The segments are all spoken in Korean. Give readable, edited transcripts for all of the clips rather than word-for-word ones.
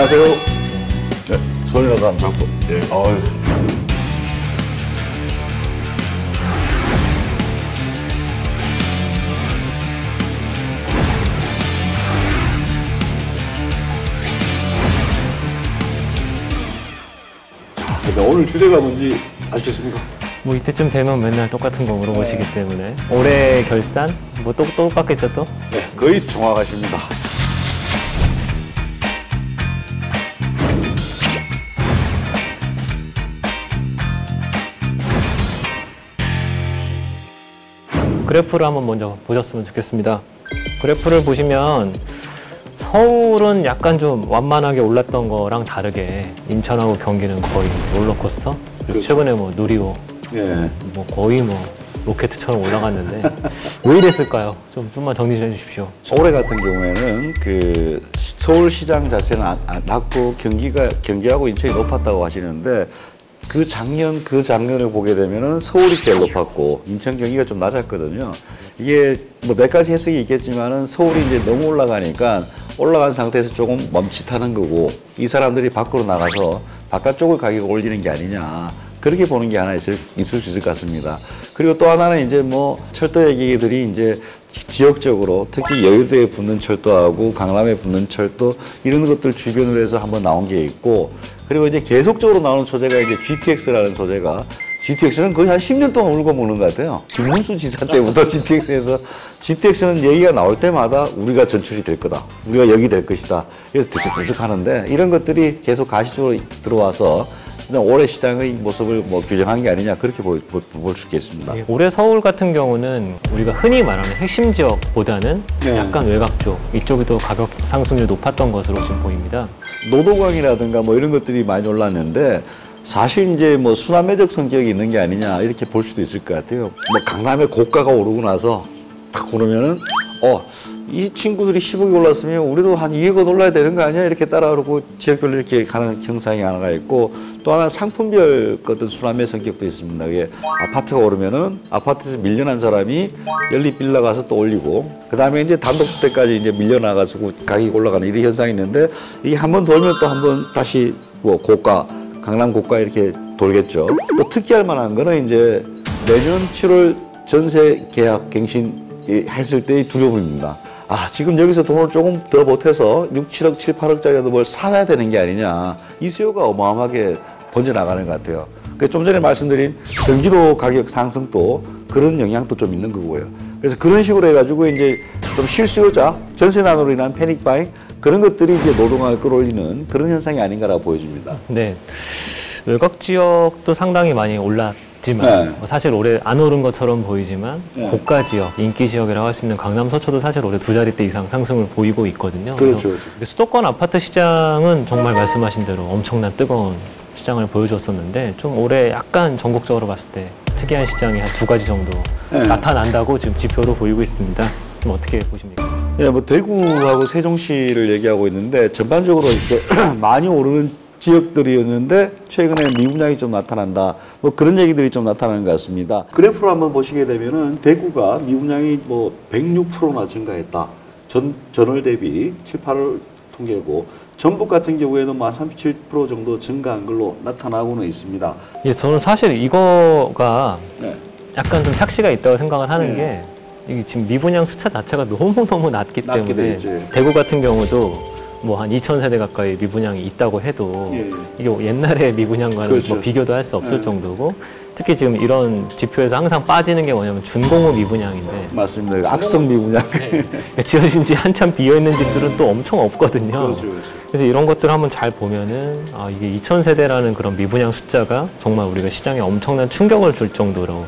안녕하세요. 네, 손이라도 안 잡고. 네, 어휴. 자, 근데 오늘 주제가 뭔지 아시겠습니까? 뭐 이때쯤 되면 맨날 똑같은 거 물어보시기 때문에 올해 결산? 뭐 똑같겠죠 또? 네, 거의 정확하십니다. 그래프를 한번 먼저 보셨으면 좋겠습니다. 그래프를 보시면 서울은 약간 좀 완만하게 올랐던 거랑 다르게 인천하고 경기는 거의 롤러코스터? 그리고 그렇죠. 최근에 뭐 누리호 네. 뭐 거의 뭐 로켓처럼 올라갔는데 왜 이랬을까요? 좀만 정리 좀 해주십시오. 올해 같은 경우에는 그 서울시장 자체는 낮고 경기하고 인천이 높았다고 하시는데 그 작년을 보게 되면은 서울이 제일 높았고 인천 경기가 좀 낮았거든요. 이게 뭐 몇 가지 해석이 있겠지만은 서울이 이제 너무 올라가니까 올라간 상태에서 조금 멈칫하는 거고 이 사람들이 밖으로 나가서 바깥쪽을 가격을 올리는 게 아니냐. 그렇게 보는 게 하나 있을 수 있을 것 같습니다. 그리고 또 하나는 이제 뭐 철도 얘기들이 이제 지역적으로 특히 여의도에 붙는 철도하고 강남에 붙는 철도 이런 것들 주변으로 해서 한번 나온 게 있고 그리고 이제 계속적으로 나오는 소재가 이제 GTX라는 소재가 GTX는 거의 한 10년 동안 울고 먹는 것 같아요. 김문수 지사 때부터 GTX는 얘기가 나올 때마다 우리가 전출이 될 거다. 우리가 여기 될 것이다. 그래서 들썩들썩 하는데 이런 것들이 계속 가시적으로 들어와서 올해 시장의 모습을 뭐 규정한 게 아니냐 그렇게 볼 수 있겠습니다. 올해 서울 같은 경우는 우리가 흔히 말하는 핵심 지역보다는 네. 약간 외곽 쪽 이쪽이 더 가격 상승률이 높았던 것으로 지금 보입니다. 노도강이라든가 뭐 이런 것들이 많이 올랐는데 사실 이제 뭐 순환매적 성격이 있는 게 아니냐 이렇게 볼 수도 있을 것 같아요. 뭐 강남의 고가가 오르고 나서 딱 오르면은 이 친구들이 10억이 올랐으면 우리도 한 2억 원 올라야 되는 거 아니야? 이렇게 따라오고 지역별로 이렇게 가는 형상이 하나가 있고 또 하나 상품별 어떤 순환매 성격도 있습니다. 이게 아파트가 오르면은 아파트에서 밀려난 사람이 연립빌라 가서 또 올리고 그 다음에 이제 단독주택까지 이제 밀려나가지고 가격이 올라가는 이런 현상이 있는데 이게 한 번 돌면 또 한 번 다시 뭐 고가, 강남 고가 이렇게 돌겠죠. 또 특이할 만한 거는 이제 내년 7월 전세 계약 갱신 했을 때의 두려움입니다. 지금 여기서 돈을 조금 더 보태서 6, 7억, 7, 8억짜리라도 뭘 사야 되는 게 아니냐. 이 수요가 어마어마하게 번져나가는 것 같아요. 좀 전에 말씀드린 경기도 가격 상승도 그런 영향도 좀 있는 거고요. 그래서 그런 식으로 해가지고 이제 좀 실수요자, 전세난으로 인한 패닉바잉 그런 것들이 이제 노동을 끌어올리는 그런 현상이 아닌가라고 보여집니다. 네. 외곽 지역도 상당히 많이 올랐지만 사실 올해 안 오른 것처럼 보이지만 고가 지역, 인기 지역이라고 할 수 있는 강남 서초도 사실 올해 2자릿대 이상 상승을 보이고 있거든요. 그렇죠. 수도권 아파트 시장은 정말 말씀하신 대로 엄청난 뜨거운 시장을 보여줬었는데 좀 올해 약간 전국적으로 봤을 때 특이한 시장이 한 2가지 정도 나타난다고 지금 지표로 보이고 있습니다. 좀 어떻게 보십니까? 뭐 대구하고 세종시를 얘기하고 있는데 전반적으로 이렇게 많이 오르는 지역들이었는데 최근에 미분양이 좀 나타난다. 뭐 그런 얘기들이 좀 나타나는 것 같습니다. 그래프로 한번 보시게 되면은 대구가 미분양이 뭐 106%나 증가했다. 전월 대비 7, 8월 통계고 전북 같은 경우에는 뭐 37% 정도 증가한 걸로 나타나고는 있습니다. 예, 저는 사실 이거가 약간 좀 착시가 있다고 생각을 하는 게 이게 지금 미분양 숫자 자체가 너무너무 낮기 때문에 대구 같은 경우도 뭐 한 2,000세대 가까이 미분양이 있다고 해도 이게 옛날에 미분양과는 뭐 비교도 할 수 없을 정도고 특히 지금 이런 지표에서 항상 빠지는 게 뭐냐면 준공업 미분양인데 맞습니다. 악성 미분양. 지어진 지 한참 비어있는 집들은 또 엄청 없거든요. 그렇죠. 그래서 이런 것들 한번 잘 보면은 이게 2,000세대라는 그런 미분양 숫자가 정말 우리가 시장에 엄청난 충격을 줄 정도로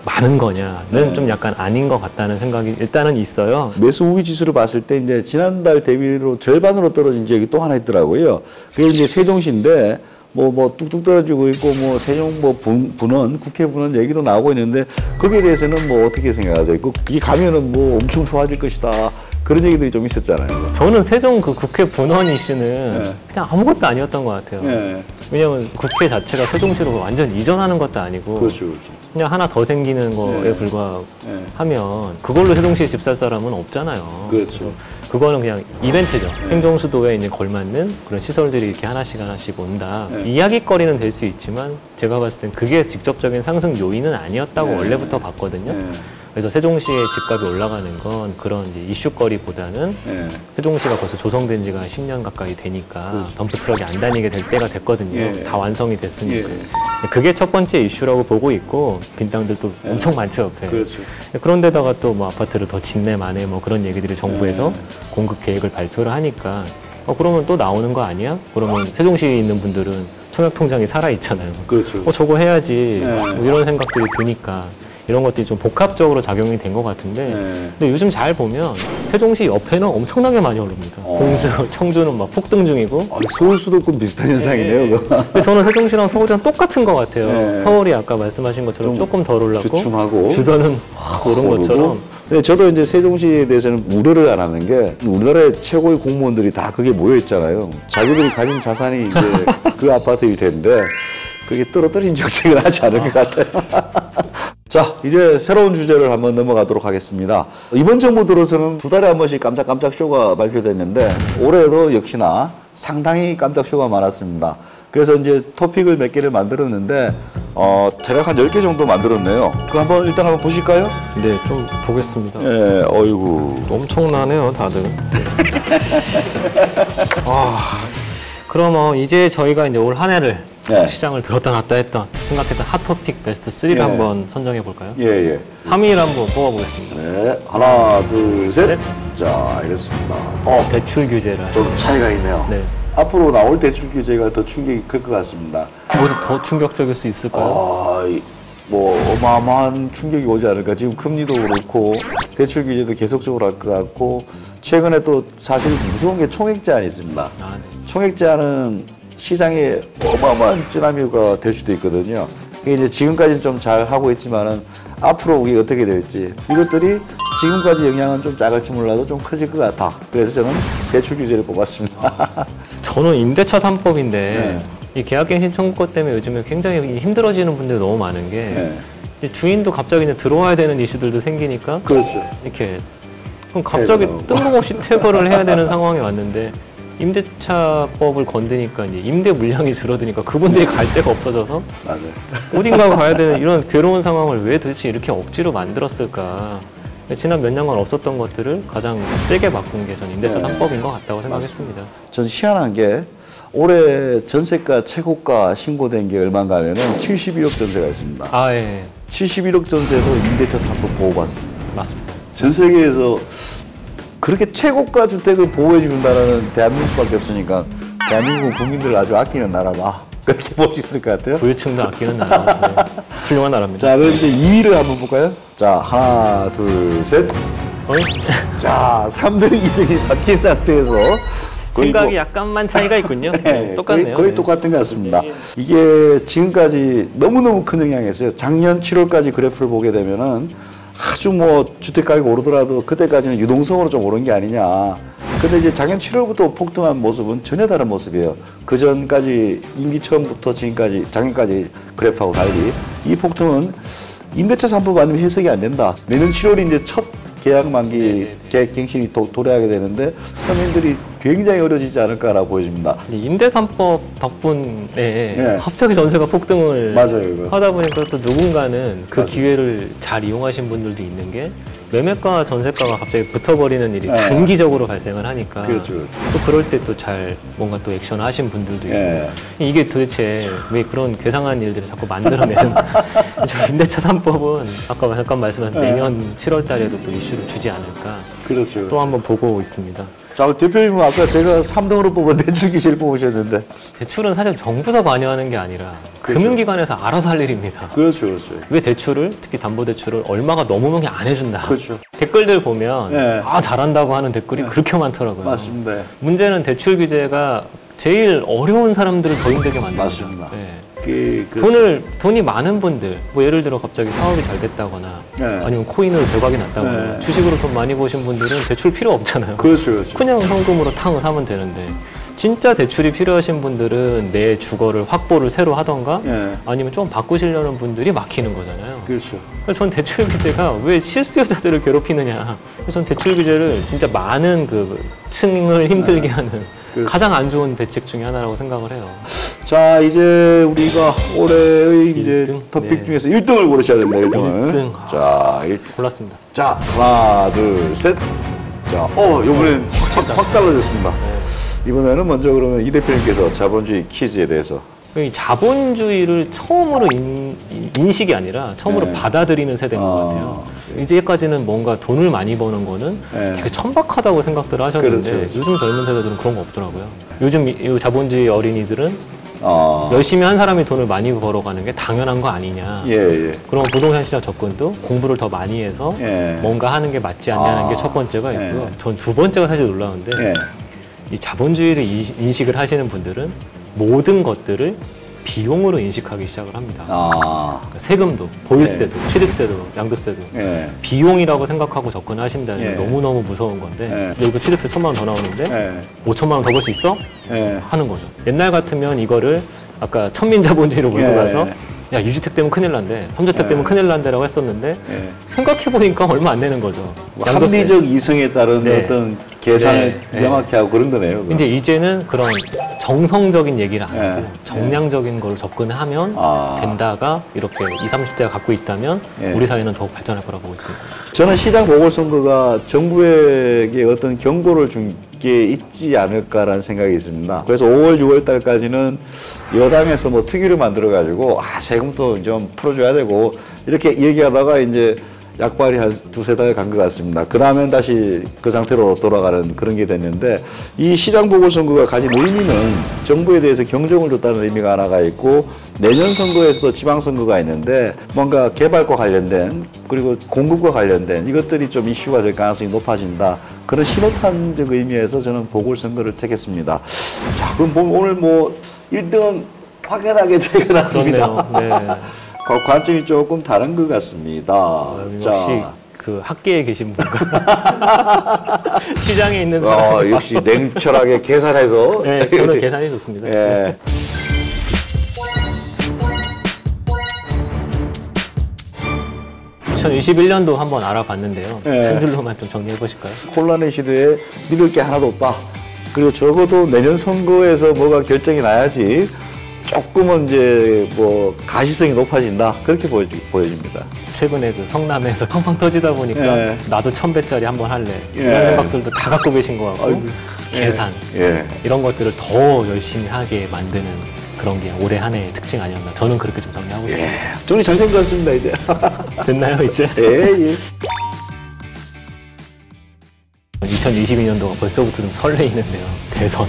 많은 거냐는 좀 약간 아닌 것 같다는 생각이 일단은 있어요. 매수 우위 지수를 봤을 때 이제 지난달 대비로 절반으로 떨어진 지역이 또 하나 있더라고요. 그게 이제 세종시인데 뭐 뚝뚝 떨어지고 있고 뭐 세종 뭐 분원 국회 분원 얘기도 나오고 있는데 거기에 대해서는 뭐 어떻게 생각하세요? 그게 가면은 뭐 엄청 좋아질 것이다. 그런 얘기들이 좀 있었잖아요. 저는 세종 그 국회 분원 이슈는 그냥 아무것도 아니었던 것 같아요. 왜냐면 국회 자체가 세종시로 완전 이전하는 것도 아니고 그렇죠. 그냥 하나 더 생기는 거에 불과하면 그걸로 세종시에 집 살 사람은 없잖아요. 그렇죠. 그거는 그냥 이벤트죠. 행정수도에 이제 걸맞는 그런 시설들이 이렇게 하나씩 온다. 이야기거리는 될 수 있지만 제가 봤을 땐 그게 직접적인 상승 요인은 아니었다고 원래부터 봤거든요. 그래서 세종시의 집값이 올라가는 건 그런 이제 이슈거리보다는 세종시가 벌써 조성된 지가 10년 가까이 되니까 덤프트럭이 안 다니게 될 때가 됐거든요. 다 완성이 됐으니까. 그게 첫 번째 이슈라고 보고 있고 빈 땅들도 엄청 많죠, 옆에. 그렇죠. 그런데다가 또 뭐 아파트를 더 짓네 마네 뭐 그런 얘기들이 정부에서 공급 계획을 발표를 하니까 그러면 또 나오는 거 아니야? 그러면 세종시에 있는 분들은 청약통장이 살아있잖아요. 그렇죠. 저거 해야지 뭐 이런 생각들이 드니까 이런 것들이 좀 복합적으로 작용이 된 것 같은데 근데 요즘 잘 보면 세종시 옆에는 엄청나게 많이 오릅니다. 공주, 청주는 막 폭등 중이고 서울 수도권 비슷한 현상이네요. 그래서 저는 세종시랑 서울이랑 똑같은 것 같아요. 서울이 아까 말씀하신 것처럼 조금 덜 올랐고 주춤하고 주변은 확 오른 것처럼 네, 저도 이제 세종시에 대해서는 우려를 안 하는 게 우리나라의 최고의 공무원들이 다 그게 모여 있잖아요. 자기들이 가진 자산이 이제 그 아파트일 텐데 그게 떨어뜨린 정책을 하지 않을 것 같아요. 자, 이제 새로운 주제를 한번 넘어가도록 하겠습니다. 이번 정부 들어서는 2달에 한 번씩 깜짝깜짝 쇼가 발표됐는데 올해도 역시나 상당히 깜짝 쇼가 많았습니다. 그래서 이제 토픽을 몇 개를 만들었는데 대략 한 10개 정도 만들었네요. 그거 일단 한번 보실까요? 네, 좀 보겠습니다. 네, 어이구. 엄청나네요, 다들. 그럼 이제 저희가 이제 올 한 해를 시장을 들었다 놨다 생각했던 핫토픽 베스트 3를 한번 선정해 볼까요? 3위를 한번 뽑아보겠습니다. 네, 하나, 둘, 셋. 자, 이렇습니다. 대출 규제라. 좀 차이가 있네요. 네. 앞으로 나올 대출 규제가 더 충격이 클 것 같습니다. 모두 더 충격적일 수 있을까요? 뭐 어마어마한 충격이 오지 않을까. 지금 금리도 그렇고 대출 규제도 계속적으로 할 것 같고 최근에 또 사실 무서운 게 총액 제한이 있습니다. 네. 총액 제한은 시장에 어마어마한 쓰나미가 될 수도 있거든요. 이게 이제 지금까지는 좀 잘 하고 있지만은 앞으로 이게 어떻게 될지 이것들이 지금까지 영향은 좀 작을지 몰라도 좀 커질 것 같아. 그래서 저는 대출 규제를 뽑았습니다. 저는 임대차 3법인데 이 계약갱신 청구권 때문에 요즘에 굉장히 힘들어지는 분들이 너무 많은 게 이제 주인도 갑자기 이제 들어와야 되는 이슈들도 생기니까 그렇죠. 이렇게 그럼 갑자기 뜬금없이 퇴거를 해야 되는 상황이 왔는데 임대차법을 건드니까 이제 임대 물량이 줄어드니까 그분들이 갈 데가 없어져서 맞아요. 어딘가 가야 되는 이런 괴로운 상황을 왜 도대체 이렇게 억지로 만들었을까. 지난 몇 년간 없었던 것들을 가장 세게 바꾼 게 전 임대차 3법인 것 같다고 생각했습니다. 전 희한한 게 올해 전세가 최고가 신고된 게 얼마인가 하면은 71억 전세가 있습니다. 71억 전세도 임대차 3법 보호받습니다. 맞습니다. 전 세계에서 그렇게 최고가 주택을 보호해 준다는 대한민국밖에 없으니까 대한민국은 국민들을 아주 아끼는 나라다. 그렇게 볼 수 있을 것 같아요. 부유층도 아끼는 나라. 훌륭한 나라입니다. 자, 그럼 이제 2위를 한번 볼까요? 자, 하나, 둘, 셋. 자, 3등, 2등이 바뀐 상태에서 생각이 약간만 차이가 있군요. 똑같네요. 거의 똑같은 것 같습니다. 이게 지금까지 너무너무 큰 영향이었어요. 작년 7월까지 그래프를 보게 되면은 아주 뭐 주택가격이 오르더라도 그때까지는 유동성으로 좀 오른 게 아니냐. 근데 이제 작년 7월부터 폭등한 모습은 전혀 다른 모습이에요. 그 전까지 임기 처음부터 지금까지 작년까지 그래프하고 달리 이 폭등은 임대차 3법 아니면 해석이 안 된다. 내년 7월이 이제 첫 계약 만기 계약 갱신이 도래하게 되는데 서민들이 굉장히 어려지지 않을까라고 보여집니다. 임대 3법 덕분에 갑자기 전세가 폭등을 하다 보니까 또 누군가는 그 기회를 잘 이용하신 분들도 있는 게 매매가와 전세가가 갑자기 붙어버리는 일이 단기적으로 발생을 하니까 또 그럴 때 또 잘 뭔가 또 액션을 하신 분들도 있고 이게 도대체 왜 그런 괴상한 일들을 자꾸 만들어내는 임대차 3법은 아까 잠깐 말씀하신 내년 7월 달에도 또 이슈를 주지 않을까 또 한번 보고 있습니다. 자, 대표님은 아까 제가 3등으로 뽑은 대출 규제를 뽑으셨는데 대출은 사실 정부가 관여하는 게 아니라 금융기관에서 알아서 할 일입니다. 그렇죠. 왜 대출을 특히 담보대출을 얼마가 넘으면 그냥 안 해준다. 댓글들 보면 잘한다고 하는 댓글이 그렇게 많더라고요. 맞습니다. 문제는 대출 규제가 제일 어려운 사람들을 더 힘들게 만듭니다. 맞습니다. 돈이 많은 분들, 뭐 예를 들어 갑자기 사업이 잘 됐다거나 아니면 코인으로 대박이 났다거나 주식으로 돈 많이 버신 분들은 대출 필요 없잖아요. 그냥 현금으로 탕 사면 되는데 진짜 대출이 필요하신 분들은 내 주거를 확보를 새로 하던가 예. 아니면 좀 바꾸시려는 분들이 막히는 거잖아요. 그렇죠. 그래서 전 대출 규제가 왜 실수요자들을 괴롭히느냐. 그래서 전 대출 규제를 진짜 많은 그 층을 힘들게 하는 그렇죠. 가장 안 좋은 대책 중에 하나라고 생각을 해요. 자, 이제 우리가 올해의 이제 1등? 토픽 네. 중에서 1등을 고르셔야 됩니다. 1등을. 1등. 자, 골랐습니다. 자, 하나, 둘, 셋. 자, 이번엔 확 달라졌습니다. 네. 이번에는 먼저 그러면 이 대표님께서 자본주의 퀴즈에 대해서. 이 자본주의를 처음으로 인식이 아니라 처음으로 네. 받아들이는 세대인 것 같아요. 이제까지는 뭔가 돈을 많이 버는 거는 네. 되게 천박하다고 생각들을 하셨는데 그렇죠. 요즘 젊은 세대들은 그런 거 없더라고요. 요즘 이 자본주의 어린이들은 아, 열심히 한 사람이 돈을 많이 벌어가는 게 당연한 거 아니냐. 예. 그럼 부동산 시장 접근도 공부를 더 많이 해서 예. 뭔가 하는 게 맞지 않냐는 게 첫 번째가 있고요. 예. 전 두 번째가 사실 놀라운데 예. 이 자본주의를 인식을 하시는 분들은 모든 것들을 비용으로 인식하기 시작을 합니다. 아, 그러니까 세금도, 보유세도, 취득세도, 양도세도 예. 비용이라고 생각하고 접근하신다는 게 예. 너무너무 무서운 건데 예. 여기 취득세 1,000만 원 더 나오는데 예. 5천만 원 더 벌 수 있어? 예. 하는 거죠. 옛날 같으면 이거를 아까 천민자본주의로 몰고 예. 가서 야 2주택 되면 큰일 난대, 3주택 예. 되면 큰일 난대라고 했었는데 예. 생각해보니까 얼마 안 되는 거죠. 뭐 합리적 이성에 따른 네. 어떤 계산을 네. 명확히 하고 그런 거네요. 그건. 근데 이제는 그런 정성적인 얘기를 안 하고 예. 정량적인 걸 접근하면 아. 된다가 이렇게 20, 30대가 갖고 있다면 예. 우리 사회는 더욱 발전할 거라고 보고 있습니다. 저는 시장 보궐선거가 정부에게 어떤 경고를 준 게 있지 않을까라는 생각이 있습니다. 그래서 5월, 6월 달까지는 여당에서 뭐 특위를 만들어가지고 세금도 좀 풀어줘야 되고 이렇게 얘기하다가 이제 약발이 한 두세 달 간 것 같습니다. 그 다음엔 다시 그 상태로 돌아가는 그런 게 됐는데 이 시장 보궐선거가 가진 의미는 정부에 대해서 경종을 줬다는 의미가 하나가 있고 내년 선거에서도 지방선거가 있는데 뭔가 개발과 관련된 그리고 공급과 관련된 이것들이 좀 이슈가 될 가능성이 높아진다. 그런 신호탄적 의미에서 저는 보궐선거를 택했습니다. 자, 그럼 오늘 뭐 1등은 확연하게 차이가 났습니다. 그렇네요. 네. 관점이 조금 다른 것 같습니다. 역시 그 학계에 계신 분과 시장에 있는 사람. 역시 냉철하게 계산해서. 네, 저는 계산이 좋습니다. 예. 네. 2021년도 한번 알아봤는데요. 네. 한 줄로만 좀 정리해 보실까요? 혼란의 시대에 믿을 게 하나도 없다. 그리고 적어도 내년 선거에서 뭐가 결정이 나야지 조금은 이제 뭐 가시성이 높아진다. 그렇게 보여집니다. 최근에 그 성남에서 팡팡 터지다 보니까 예. 나도 1,000배짜리 한번 할래. 예. 이런 생각들도 다 갖고 계신 것 같고 아이고. 계산 예. 이런 것들을 더 열심히 하게 만드는 그런 게 올해 한 해의 특징 아니었나. 저는 그렇게 좀 정리하고 있습니다. 정리 잘 된 것 같습니다, 이제. 됐나요, 이제? 예. 2022년도가 벌써부터 좀 설레이는데요. 대선.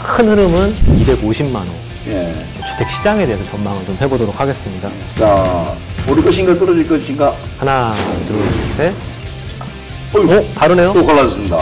큰 흐름은 250만 호. 예. 주택 시장에 대해서 전망을 좀 해보도록 하겠습니다. 자, 오를 것인가 떨어질 것인가? 하나, 둘, 셋. 어이구. 다르네요? 또 갈라졌습니다.